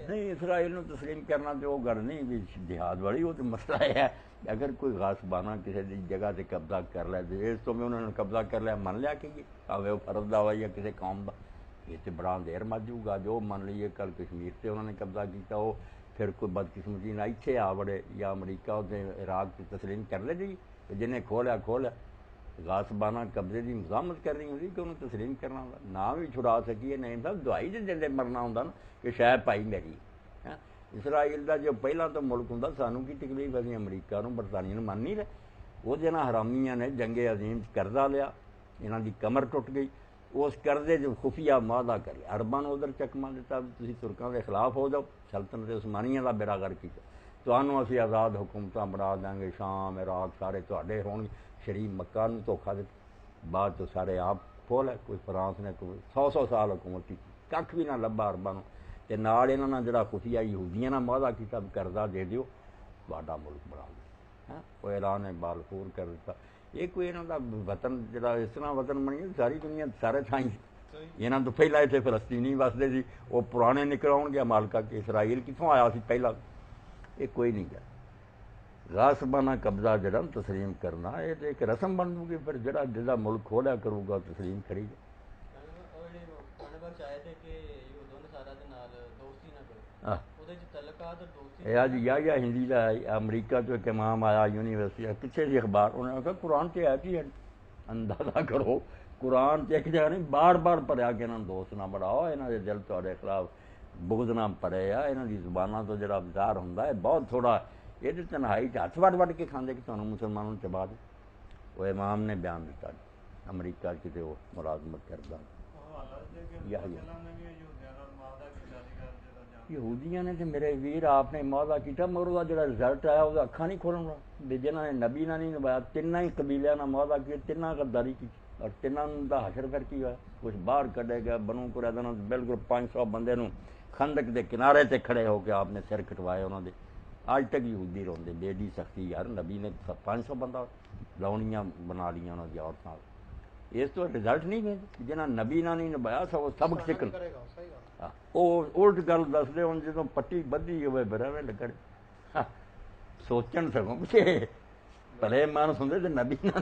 नहीं इसराइल ਨੂੰ तस्लीम करना तो वो गल नहीं भी जिहाद वाली वो तो मसला है अगर कोई गासबाना किसी की जगह से कब्जा कर लै तो इस तो भी उन्होंने कब्जा कर लिया मन लिया कि भावें वो फर्ज दा या किसी कौम का ये तो बड़ा देर मच जूगा जो मान लीए कल कश्मीर से उन्होंने कब्जा किया वो फिर कोई बदकिस्मती ना इत्थे आ बड़े या अमरीका उसे इराक से तस्लीम कर ले जी जिन्हें खोलिया गासबाना कब्जे की मजामत करनी होंगी कि उन्होंने तस्लीम करना होंगे ना भी छुड़ा सकीए नहीं साहब दवाई तो देंदे मरना होंगे ना कि शायद भाई मेरी है इसराइल का जो पहला तो मुल्क होंगे सानू की तकलीफ अभी अमरीका बरतानिया मान नहीं रहे वो जिन्हें हरामियां ने जंगे अजीम कर्जा लिया इन्हों की कमर टुट गई उस कर्जे जो खुफिया वादा कर लिया अरबां ने उधर चकमा दिता तुसीं तुर्कां के खिलाफ हो जाओ सल्तनत उस्मानिया का बेड़ा गर्क किया तुहानूं असीं आज़ाद हुकूमत बना देंगे शाम इराक सारे तुहाडे होणगे शरीफ मक्का नूं धोखा दिता बाद तो सारे आप खोल है कोई फ्रांस ने कोई 100 साल हुकूमत की कख भी ना लभा अरबां नूं ते नाल इन्हां नाल जिहड़ा खुफिया यहूदियां नाल वादा कीता कर्जा दे दिओ तुहाडा मुल्क बना दो है वो ऐलान बालफूर कर दिता ये कोई इन्हां दा वतन जिहड़ा इस तरह वतन बनी सारी दुनिया सारे थाई इन्हां तो पहला इत्थे फलस्तीनी वसदे सी वो पुराने निकल आउणगे मालका के इसराइल कित्थों आया सी पहला ये कोई नहीं गया गासबाना कब्जा जरा तस्लीम करना ये तो एक रस्म बन जूगी फिर जरा जिदा मुल्क खोलिया करूगा तस्लीम करी या हिंदी का अमरीका तो एक इमाम आया यूनीवर्सिटी पिछले जी अखबार उन्होंने कहा कुरान से है कि अंदाजा करो कुरान से एक जगह नहीं बार बार भरिया कि इन्होंने दोस्त ना बढ़ाओ इन्हों के दिल थोड़े खिलाफ बुगद ना भरे आ इन्हों की जुबाना तो जो विचार होंगे बहुत थोड़ा ये तनहाई हथ वड़ के खाते कि तुम मुसलमानों चबा दो वो इमाम ने बयान दिता अमरीका कितने वो मुलाजमत करता यहूदियों ने तो मेरे वीर आपने मौदा किया मगर वह जो रिजल्ट आया वह अखा नहीं खोलना भी जिन्होंने नबी ना नहीं निभाया तिना ही कबीलिया ने मौदा किया तिना गद्दारी की और तिना का हशर फिर की हुआ कुछ बाहर कढ़े गया बनू कुरैदा बिल्कुल 500 बंदे खंदक के किनारे से खड़े होकर आपने सिर कटवाए उन्होंने अज तक यहूदी रोंदे बेडी सख्ती यार नबी ने 500 बंदा लौनियाँ बना लिया उन्होंने औरतों इस तो रिजल्ट नहीं गए जिन्हें नबी ना नहीं निभाया सब सबक सीखन उल्ट गल दसते हूँ जो पट्टी बधी हो बराबर लगन सोचन सगों भले मानस होंगे तो नबी ना